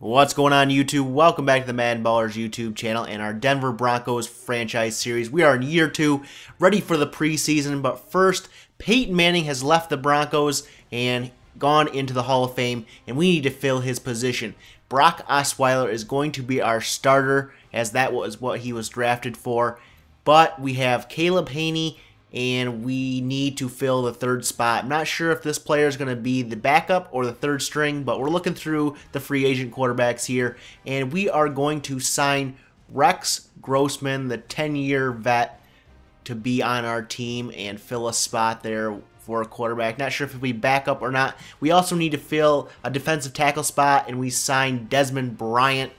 What's going on, YouTube? Welcome back to the MaddenBallerz YouTube channel and our Denver Broncos franchise series. We are in year 2, ready for the preseason, but first, Peyton Manning has left the Broncos and gone into the Hall of Fame, and we need to fill his position. Brock Osweiler is going to be our starter, as that was what he was drafted for, but we have Caleb Haney, and we need to fill the third spot. I'm not sure if this player is going to be the backup or the third string, but we're looking through the free agent quarterbacks here, and we are going to sign Rex Grossman, the 10-year vet, to be on our team and fill a spot there for a quarterback. Not sure if it'll be backup or not. We also need to fill a defensive tackle spot, and we signed Desmond Bryant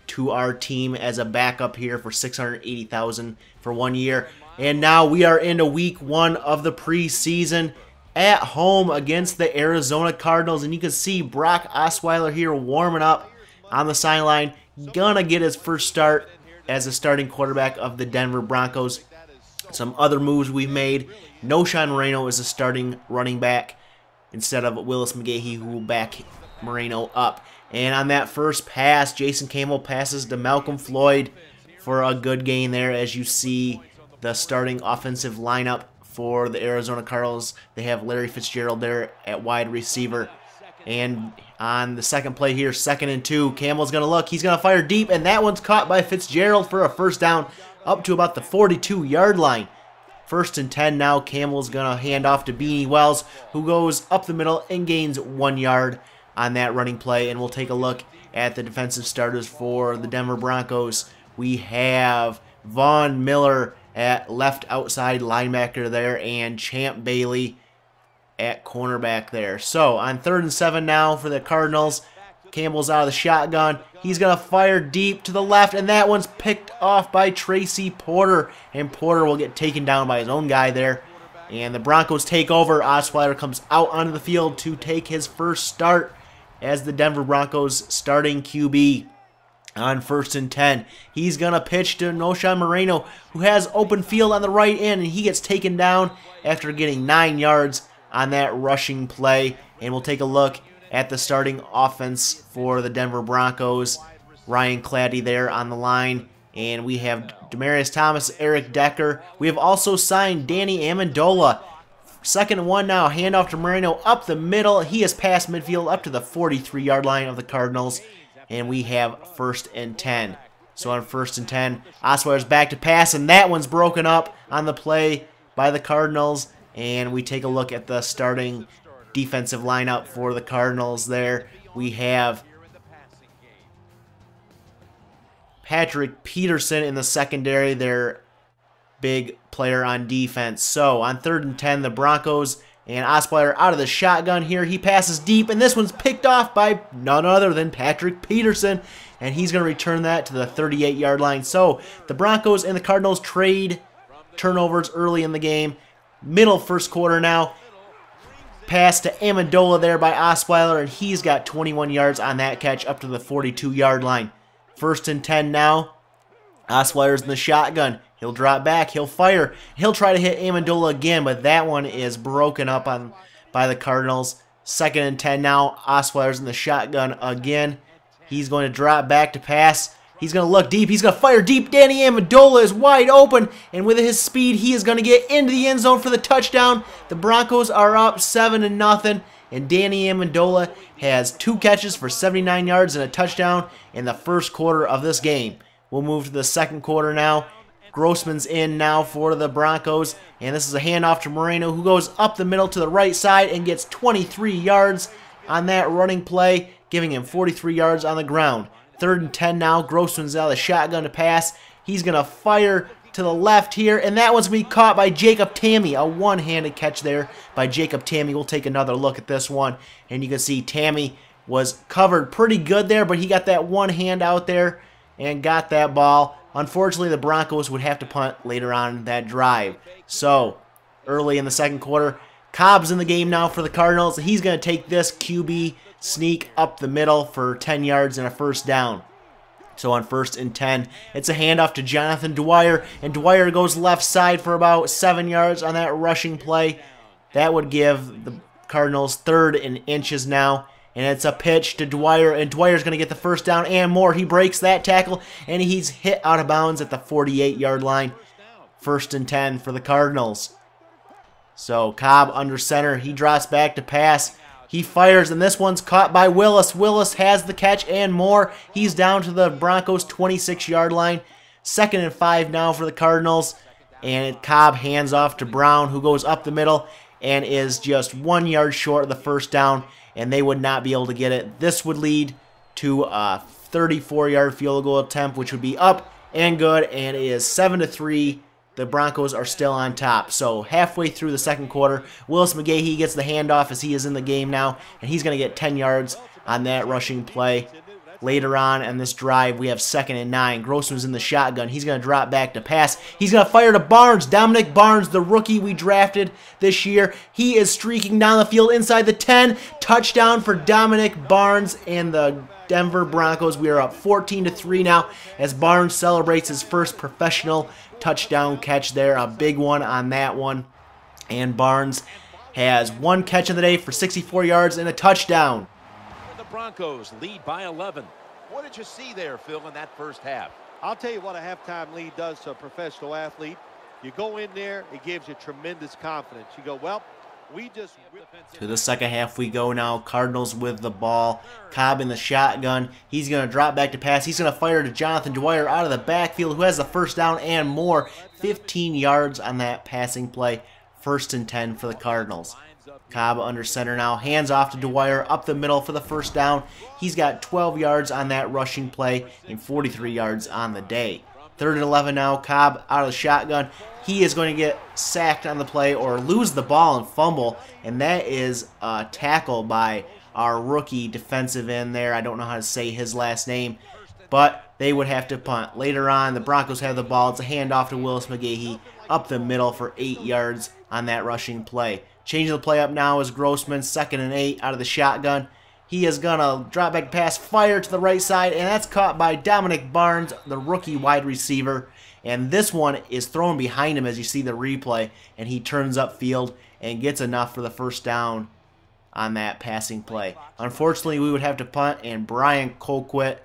to our team as a backup here for $680,000 for 1 year. And now we are into week 1 of the preseason at home against the Arizona Cardinals. And you can see Brock Osweiler here warming up on the sideline. Gonna get his first start as a starting quarterback of the Denver Broncos. Some other moves we've made. Knowshon Moreno is a starting running back instead of Willis McGahee, who will back Moreno up. And on that first pass, Jason Campbell passes to Malcolm Floyd for a good gain there. As you see, the starting offensive lineup for the Arizona Cardinals, they have Larry Fitzgerald there at wide receiver. And on the second play here, 2nd and 2, Campbell's going to look. He's going to fire deep, and that one's caught by Fitzgerald for a first down up to about the 42-yard line. 1st and 10 now. Campbell's going to hand off to Beanie Wells, who goes up the middle and gains 1 yard on that running play. And we'll take a look at the defensive starters for the Denver Broncos. We have Von Miller at left outside linebacker there, and Champ Bailey at cornerback there. So on 3rd and 7 now for the Cardinals, Campbell's out of the shotgun. He's going to fire deep to the left, and that one's picked off by Tracy Porter, and Porter will get taken down by his own guy there. And the Broncos take over. Osweiler comes out onto the field to take his first start as the Denver Broncos starting QB. On 1st and 10, he's going to pitch to Knowshon Moreno, who has open field on the right end, and he gets taken down after getting 9 yards on that rushing play. And we'll take a look at the starting offense for the Denver Broncos. Ryan Claddy there on the line, and we have Demaryius Thomas, Eric Decker. We have also signed Danny Amendola. 2nd and 1 now, handoff to Moreno up the middle. He has passed midfield up to the 43-yard line of the Cardinals. And we have 1st and 10. So on 1st and 10, Osweiler's back to pass, and that one's broken up on the play by the Cardinals. And we take a look at the starting defensive lineup for the Cardinals there. We have Patrick Peterson in the secondary, their big player on defense. So on 3rd and 10, the Broncos, and Osweiler out of the shotgun here. He passes deep, and this one's picked off by none other than Patrick Peterson. And he's going to return that to the 38-yard line. So the Broncos and the Cardinals trade turnovers early in the game. Middle first quarter now. Pass to Amendola there by Osweiler, and he's got 21 yards on that catch up to the 42-yard line. 1st and 10 now. Osweiler's in the shotgun. He'll drop back, he'll fire, he'll try to hit Amendola again, but that one is broken up by the Cardinals. 2nd and 10 now, Osweiler's in the shotgun again. He's going to drop back to pass. He's going to look deep, he's going to fire deep. Danny Amendola is wide open, and with his speed, he is going to get into the end zone for the touchdown. The Broncos are up 7-0, and Danny Amendola has 2 catches for 79 yards and a touchdown in the first quarter of this game. We'll move to the second quarter now. Grossman's in now for the Broncos, and this is a handoff to Moreno, who goes up the middle to the right side and gets 23 yards on that running play, giving him 43 yards on the ground. 3rd and 10 now. Grossman's out of the shotgun to pass. He's going to fire to the left here, and that one's going to be caught by Jacob Tamme. A one-handed catch there by Jacob Tamme. We'll take another look at this one, and you can see Tamme was covered pretty good there, but he got that one hand out there and got that ball. Unfortunately, the Broncos would have to punt later on that drive. So, early in the second quarter, Cobb's in the game now for the Cardinals. He's going to take this QB sneak up the middle for 10 yards and a first down. So on 1st and 10, it's a handoff to Jonathan Dwyer, and Dwyer goes left side for about 7 yards on that rushing play. That would give the Cardinals 3rd and inches now, And it's a pitch to Dwyer, and Dwyer's going to get the first down and more. He breaks that tackle, and he's hit out of bounds at the 48-yard line. 1st and 10 for the Cardinals. So Cobb under center. He drops back to pass. He fires, and this one's caught by Willis. Willis has the catch and more. He's down to the Broncos' 26-yard line. 2nd and 5 now for the Cardinals. And Cobb hands off to Brown, who goes up the middle and is just 1 yard short of the first down, and they would not be able to get it. This would lead to a 34-yard field goal attempt, which would be up and good, and it is 7-3. The Broncos are still on top. So halfway through the second quarter, Willis McGahee gets the handoff as he is in the game now, and he's going to get 10 yards on that rushing play. Later on in this drive, we have 2nd and 9. Grossman's in the shotgun. He's going to drop back to pass. He's going to fire to Barnes. Dominic Barnes, the rookie we drafted this year. He is streaking down the field inside the 10. Touchdown for Dominic Barnes and the Denver Broncos. We are up 14-3 now as Barnes celebrates his first professional touchdown catch there. A big one on that one. And Barnes has 1 catch of the day for 64 yards and a touchdown. The Broncos lead by 11. What did you see there, Phil, in that first half? I'll tell you what a halftime lead does to a professional athlete. You go in there, it gives you tremendous confidence. You go, well, we just... To the second half we go now. Cardinals with the ball. Cobb in the shotgun. He's going to drop back to pass. He's going to fire to Jonathan Dwyer out of the backfield, who has the first down and more. 15 yards on that passing play. 1st and 10 for the Cardinals. Cobb under center now. Hands off to Dwyer up the middle for the first down. He's got 12 yards on that rushing play and 43 yards on the day. 3rd and 11 now. Cobb out of the shotgun. He is going to get sacked on the play or lose the ball and fumble, and that is a tackle by our rookie defensive end there. I don't know how to say his last name, but they would have to punt. Later on, the Broncos have the ball. It's a handoff to Willis McGahee up the middle for 8 yards on that rushing play. Changing the play up now is Grossman, 2nd and 8 out of the shotgun. He is going to drop back pass, fire to the right side, and that's caught by Dominic Barnes, the rookie wide receiver. And this one is thrown behind him as you see the replay, and he turns upfield and gets enough for the first down on that passing play. Unfortunately, we would have to punt, and Brian Colquitt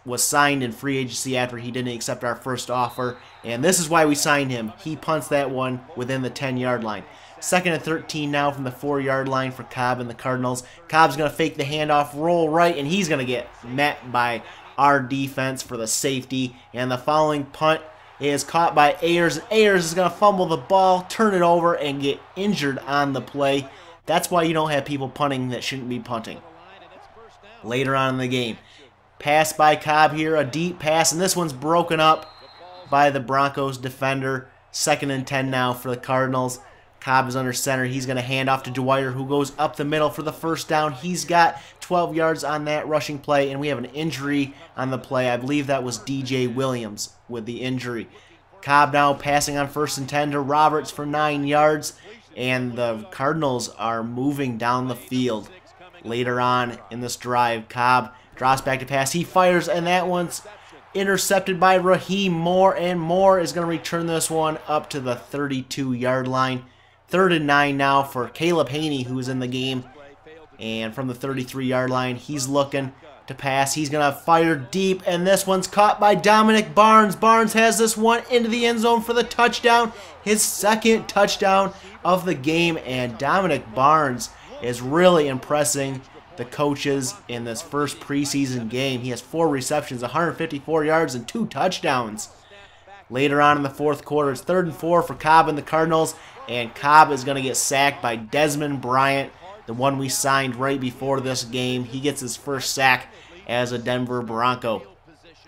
was signed in free agency after he didn't accept our first offer, and this is why we signed him. He punts that one within the 10-yard line. 2nd and 13 now from the 4-yard line for Cobb and the Cardinals. Cobb's going to fake the handoff, roll right, and he's going to get met by our defense for the safety. And the following punt is caught by Ayers. Ayers is going to fumble the ball, turn it over, and get injured on the play. That's why you don't have people punting that shouldn't be punting. Later on in the game, pass by Cobb here, a deep pass, and this one's broken up by the Broncos defender. 2nd and 10 now for the Cardinals. Cobb is under center. He's going to hand off to Dwyer, who goes up the middle for the first down. He's got 12 yards on that rushing play, and we have an injury on the play. I believe that was DJ Williams with the injury. Cobb now passing on 1st and 10 to Roberts for 9 yards, and the Cardinals are moving down the field. Later on in this drive, Cobb drops back to pass. He fires, and that one's intercepted by Raheem Moore, and Moore is going to return this one up to the 32-yard line. 3rd and 9 now for Caleb Haney, who's in the game. And from the 33-yard line, he's looking to pass. He's going to fire deep, and this one's caught by Dominic Barnes. Barnes has this one into the end zone for the touchdown. His 2nd touchdown of the game, and Dominic Barnes is really impressing the coaches in this first preseason game. He has 4 receptions, 154 yards, and 2 touchdowns. Later on in the 4th quarter, it's 3rd and 4 for Cobb and the Cardinals, and Cobb is going to get sacked by Desmond Bryant, the one we signed right before this game. He gets his first sack as a Denver Bronco.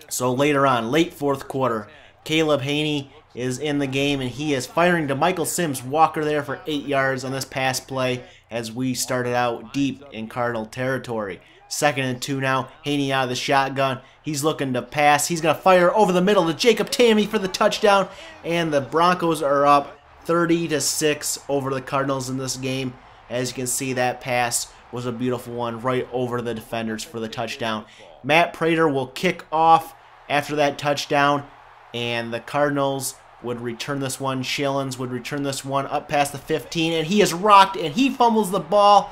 So later on, late 4th quarter, Caleb Haney is in the game, and he is firing to Michael Sims Walker there for 8 yards on this pass play as we started out deep in Cardinal territory. 2nd and 2 now. Haney out of the shotgun. He's looking to pass. He's going to fire over the middle to Jacob Tamme for the touchdown, and the Broncos are up 30-6 over the Cardinals in this game. As you can see, that pass was a beautiful one right over the defenders for the touchdown. Matt Prater will kick off after that touchdown, and the Cardinals would return this one. Shillings would return this one up past the 15, and he is rocked, and he fumbles the ball,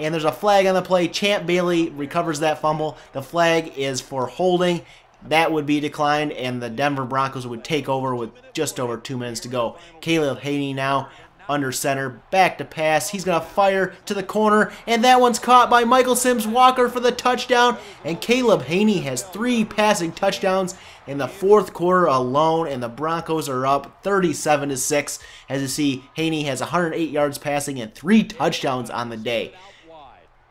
and there's a flag on the play. Champ Bailey recovers that fumble. The flag is for holding. That would be declined, and the Denver Broncos would take over with just over 2 minutes to go. Caleb Haney now under center, back to pass. He's going to fire to the corner, and that one's caught by Michael Sims Walker for the touchdown. And Caleb Haney has 3 passing touchdowns in the fourth quarter alone, and the Broncos are up 37-6. As you see, Haney has 108 yards passing and 3 touchdowns on the day.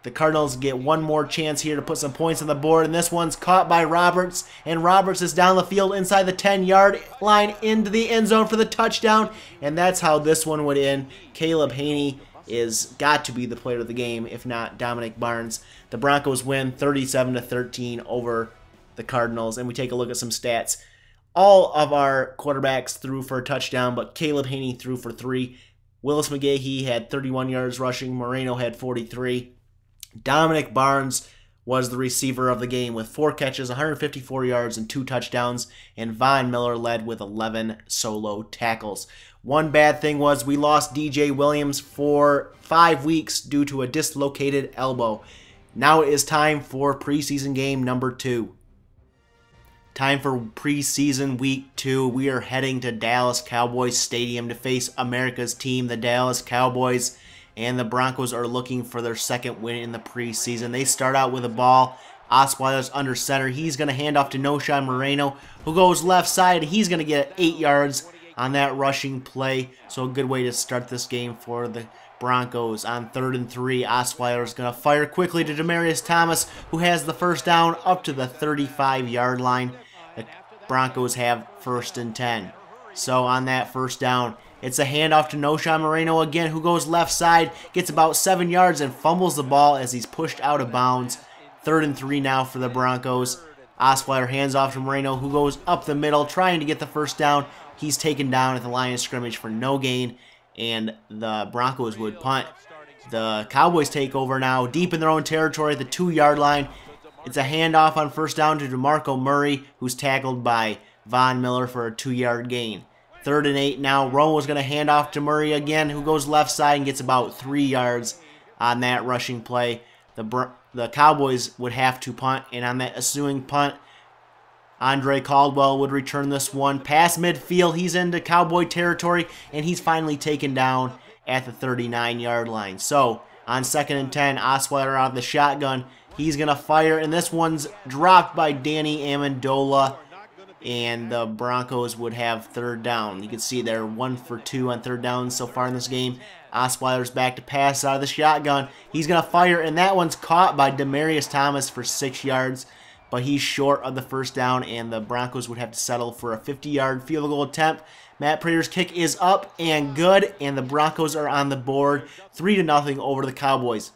The Cardinals get one more chance here to put some points on the board, and this one's caught by Roberts, and Roberts is down the field inside the 10-yard line into the end zone for the touchdown, and that's how this one would end. Caleb Haney is got to be the player of the game, if not Dominic Barnes. The Broncos win 37-13 over the Cardinals, and we take a look at some stats. All of our quarterbacks threw for a touchdown, but Caleb Haney threw for 3. Willis McGahee had 31 yards rushing. Moreno had 43. Dominic Barnes was the receiver of the game with 4 catches, 154 yards, and 2 touchdowns, and Von Miller led with 11 solo tackles. One bad thing was we lost DJ Williams for 5 weeks due to a dislocated elbow. Now it is time for preseason game number 2. Time for preseason week 2. We are heading to Dallas Cowboys Stadium to face America's team, the Dallas Cowboys. And the Broncos are looking for their second win in the preseason. They start out with a ball. Osweiler's under center. He's going to hand off to Noshawn Moreno, who goes left side. He's going to get 8 yards on that rushing play. So a good way to start this game for the Broncos. On 3rd and 3, Osweiler is going to fire quickly to Demaryius Thomas, who has the first down up to the 35-yard line. The Broncos have 1st and 10. So on that first down, it's a handoff to Noshawn Moreno again, who goes left side, gets about 7 yards and fumbles the ball as he's pushed out of bounds. 3rd and 3 now for the Broncos. Osweiler hands off to Moreno, who goes up the middle, trying to get the first down. He's taken down at the line of scrimmage for no gain, and the Broncos would punt. The Cowboys take over now, deep in their own territory at the 2-yard line. It's a handoff on first down to DeMarco Murray, who's tackled by Von Miller for a 2-yard gain. 3rd and 8 now. Romo's going to hand off to Murray again, who goes left side and gets about 3 yards on that rushing play. The Cowboys would have to punt, and on that ensuing punt, Andre Caldwell would return this one past midfield. He's into Cowboy territory, and he's finally taken down at the 39-yard line. So on 2nd and 10, Osweiler out of the shotgun. He's going to fire, and this one's dropped by Danny Amendola. And the Broncos would have 3rd down. You can see they're 1 for 2 on 3rd down so far in this game. Osweiler's back to pass out of the shotgun. He's going to fire, and that one's caught by Demaryius Thomas for 6 yards. But he's short of the first down, and the Broncos would have to settle for a 50-yard field goal attempt. Matt Prater's kick is up and good, and the Broncos are on the board 3-0 over the Cowboys.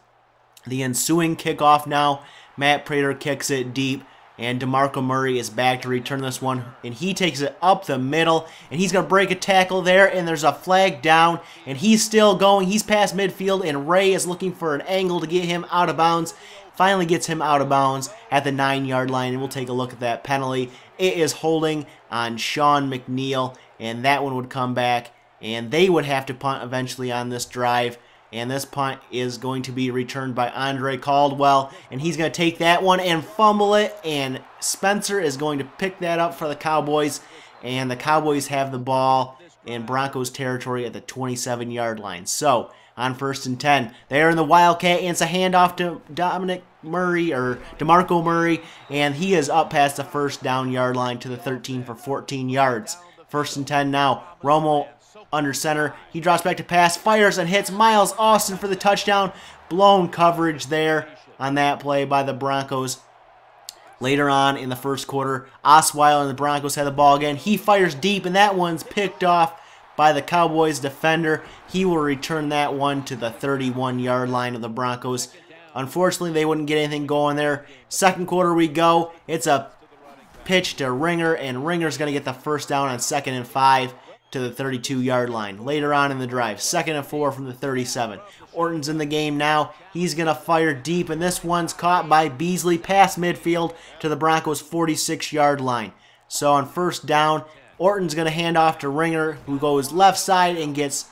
The ensuing kickoff now, Matt Prater kicks it deep. And DeMarco Murray is back to return this one. And he takes it up the middle. And he's going to break a tackle there. And there's a flag down. And he's still going. He's past midfield. And Ray is looking for an angle to get him out of bounds. Finally gets him out of bounds at the 9-yard line. And we'll take a look at that penalty. It is holding on Sean McNeil. And that one would come back. And they would have to punt eventually on this drive. And this punt is going to be returned by Andre Caldwell. And he's going to take that one and fumble it. And Spencer is going to pick that up for the Cowboys. And the Cowboys have the ball in Broncos territory at the 27-yard line. So, on 1st and 10, they're in the Wildcat. And it's a handoff to DeMarco Murray. And he is up past the 1st down yard line to the 13 for 14 yards. 1st and 10 now. Romo under center. He drops back to pass, fires, and hits Miles Austin for the touchdown. Blown coverage there on that play by the Broncos. Later on in the first quarter, Osweiler and the Broncos had the ball again. He fires deep, and that one's picked off by the Cowboys defender. He will return that one to the 31-yard line of the Broncos. Unfortunately, they wouldn't get anything going there. Second quarter we go. It's a pitch to Ringer, and Ringer's going to get the first down on 2nd and 5. To the 32-yard line. Later on in the drive, 2nd and 4 from the 37. Orton's in the game now. He's going to fire deep, and this one's caught by Beasley past midfield to the Broncos' 46-yard line. So on 1st down, Orton's going to hand off to Ringer, who goes left side and gets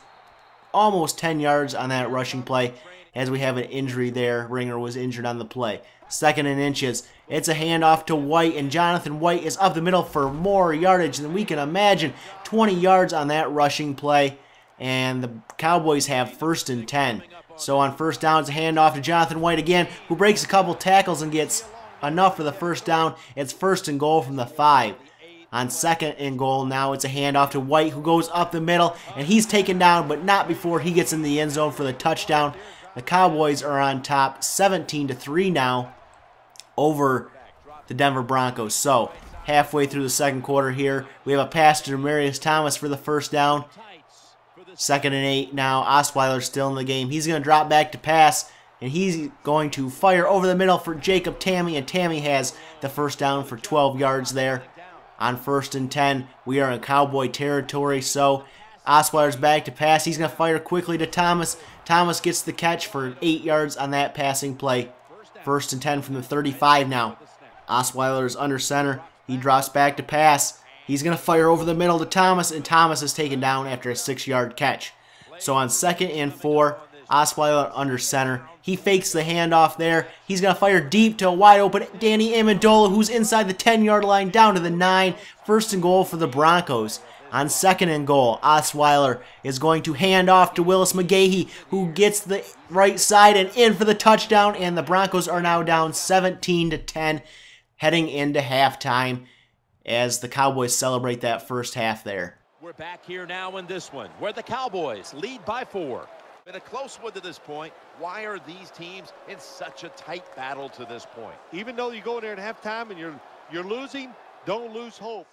almost 10 yards on that rushing play. as we have an injury there. Ringer was injured on the play. 2nd and inches. It's a handoff to White, and Jonathan White is up the middle for more yardage than we can imagine. 20 yards on that rushing play, and the Cowboys have 1st and 10. So on 1st down, it's a handoff to Jonathan White again, who breaks a couple tackles and gets enough for the 1st down. It's 1st and goal from the 5. On 2nd and goal now, it's a handoff to White, who goes up the middle, and he's taken down, but not before he gets in the end zone for the touchdown. The Cowboys are on top 17-3 now over the Denver Broncos. So halfway through the 2nd quarter here, we have a pass to Demaryius Thomas for the 1st down. 2nd and 8 now. Osweiler still in the game. He's going to drop back to pass, and he's going to fire over the middle for Jacob Tamme, and Tamme has the 1st down for 12 yards there. On 1st and 10, we are in Cowboy territory, so Osweiler's back to pass. He's going to fire quickly to Thomas. Thomas gets the catch for 8 yards on that passing play. 1st and 10 from the 35 now. Osweiler is under center. He drops back to pass. He's going to fire over the middle to Thomas, and Thomas is taken down after a 6-yard catch. So on 2nd and 4, Osweiler under center. He fakes the handoff there. He's going to fire deep to a wide open Danny Amendola, who's inside the 10-yard line down to the 9. 1st and goal for the Broncos. On 2nd and goal, Osweiler is going to hand off to Willis McGahee, who gets the right side and in for the touchdown, and the Broncos are now down 17-10 heading into halftime as the Cowboys celebrate that 1st half there. We're back here now in this one, where the Cowboys lead by 4. Been a close one to this point. Why are these teams in such a tight battle to this point? Even though you go in there at halftime and you're losing, don't lose hope.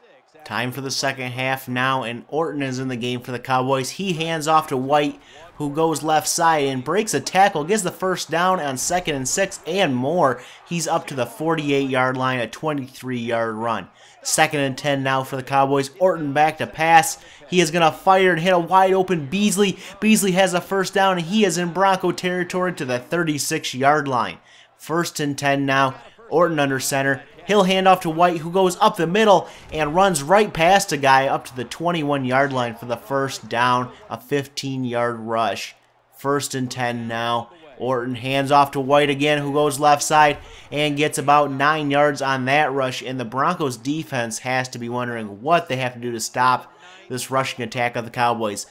Time for the 2nd half now, and Orton is in the game for the Cowboys. He hands off to White, who goes left side and breaks a tackle, gets the 1st down on 2nd and 6 and more. He's up to the 48-yard line, a 23-yard run. 2nd and 10 now for the Cowboys. Orton back to pass. He is going to fire and hit a wide open Beasley. Beasley has a 1st down, and he is in Bronco territory to the 36-yard line. 1st and 10 now. Orton under center. He'll hand off to White, who goes up the middle and runs right past a guy up to the 21-yard line for the 1st down, a 15-yard rush. 1st and 10 now. Orton hands off to White again, who goes left side and gets about 9 yards on that rush, and the Broncos defense has to be wondering what they have to do to stop this rushing attack of the Cowboys.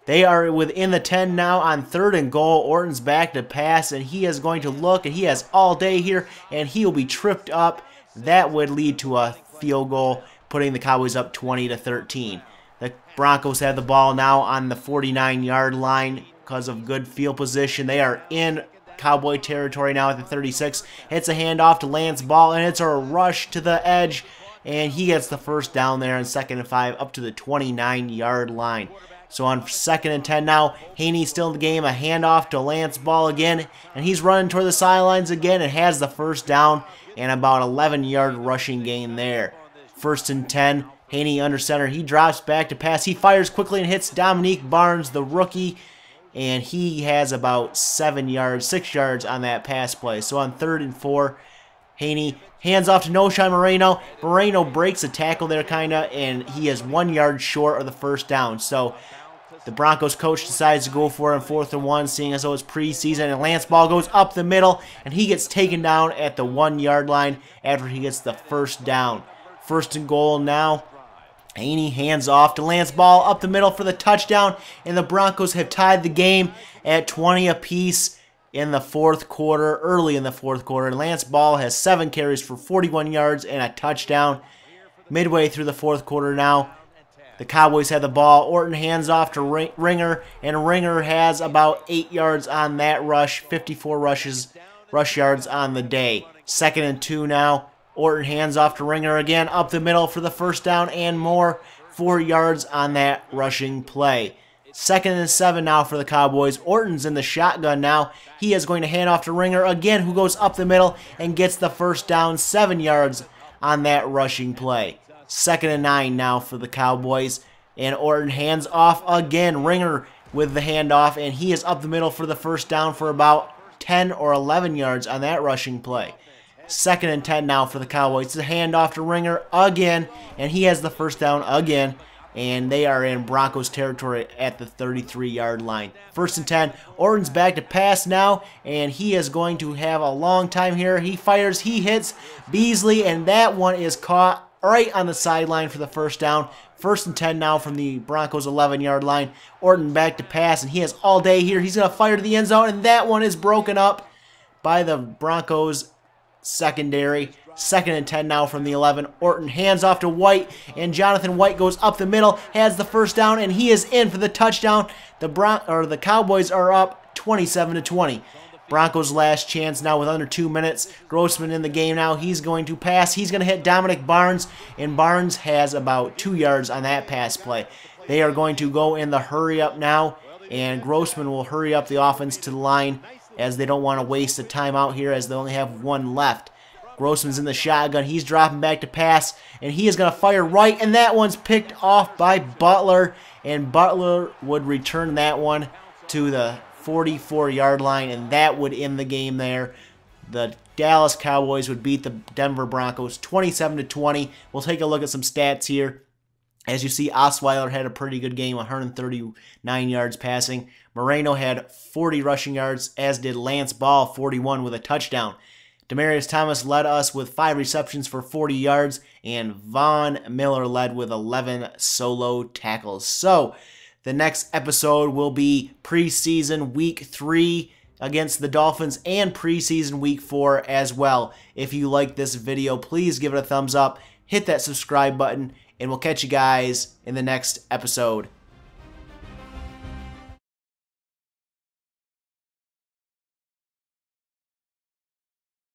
They are within the 10 now on 3rd and goal. Orton's back to pass, and he is going to look, and he has all day here, and he will be tripped up. That would lead to a field goal, putting the Cowboys up 20-13. The Broncos have the ball now on the 49-yard line because of good field position. They are in Cowboy territory now at the 36. It's a handoff to Lance Ball, and it's a rush to the edge, and he gets the 1st down there on 2nd and 5 up to the 29-yard line. So on 2nd and 10 now, Haney's still in the game. A handoff to Lance Ball again, and he's running toward the sidelines again and has the 1st down and about 11-yard rushing gain there. 1st and 10, Haney under center. He drops back to pass. He fires quickly and hits Dominique Barnes, the rookie, and he has about 6 yards on that pass play. So on 3rd and 4, Haney hands off to Noshawn Moreno. Moreno breaks a tackle there and he is 1 yard short of the 1st down. So the Broncos coach decides to go for it on 4th and 1, seeing as though it's preseason, and Lance Ball goes up the middle, and he gets taken down at the 1-yard line after he gets the 1st down. 1st and goal now. Haney hands off to Lance Ball up the middle for the touchdown, and the Broncos have tied the game at 20 apiece in the 4th quarter, early in the 4th quarter. Lance Ball has 7 carries for 41 yards and a touchdown. Midway through the 4th quarter now, the Cowboys have the ball. Orton hands off to Ringer, and Ringer has about 8 yards on that rush, 54 rush yards on the day. 2nd and 2 now. Orton hands off to Ringer again, up the middle for the 1st down and more, 4 yards on that rushing play. 2nd and 7 now for the Cowboys. Orton's in the shotgun now. He is going to hand off to Ringer again, who goes up the middle and gets the 1st down, 7 yards on that rushing play. 2nd and 9 now for the Cowboys, and Orton hands off again. Ringer with the handoff, and he is up the middle for the 1st down for about 10 or 11 yards on that rushing play. 2nd and 10 now for the Cowboys. It's a handoff to Ringer again, and he has the 1st down again. and they are in Broncos territory at the 33-yard line. 1st and 10. Orton's back to pass now, and he is going to have a long time here. He fires, he hits Beasley, and that one is caught right on the sideline for the 1st down. 1st and 10 now from the Broncos 11-yard line. Orton back to pass, and he has all day here. He's going to fire to the end zone, and that one is broken up by the Broncos secondary. 2nd and 10 now from the 11. Orton hands off to White, and Jonathan White goes up the middle, has the 1st down, and he is in for the touchdown. The Cowboys are up 27-20. Broncos' last chance now with under 2 minutes. Grossman in the game now. He's going to pass. He's going to hit Dominic Barnes, and Barnes has about 2 yards on that pass play. They are going to go in the hurry up now, and Grossman will hurry up the offense to the line as they don't want to waste the timeout here as they only have 1 left. Grossman's in the shotgun. He's dropping back to pass, and he is going to fire right, and that one's picked off by Butler, and Butler would return that one to the 44-yard line, and that would end the game there. The Dallas Cowboys would beat the Denver Broncos 27-20. We'll take a look at some stats here. As you see, Osweiler had a pretty good game, 139 yards passing. Moreno had 40 rushing yards, as did Lance Ball, 41 with a touchdown. Demaryius Thomas led us with 5 receptions for 40 yards, and Von Miller led with 11 solo tackles. So, the next episode will be preseason week 3 against the Dolphins and preseason week 4 as well. If you like this video, please give it a thumbs up, hit that subscribe button, and we'll catch you guys in the next episode.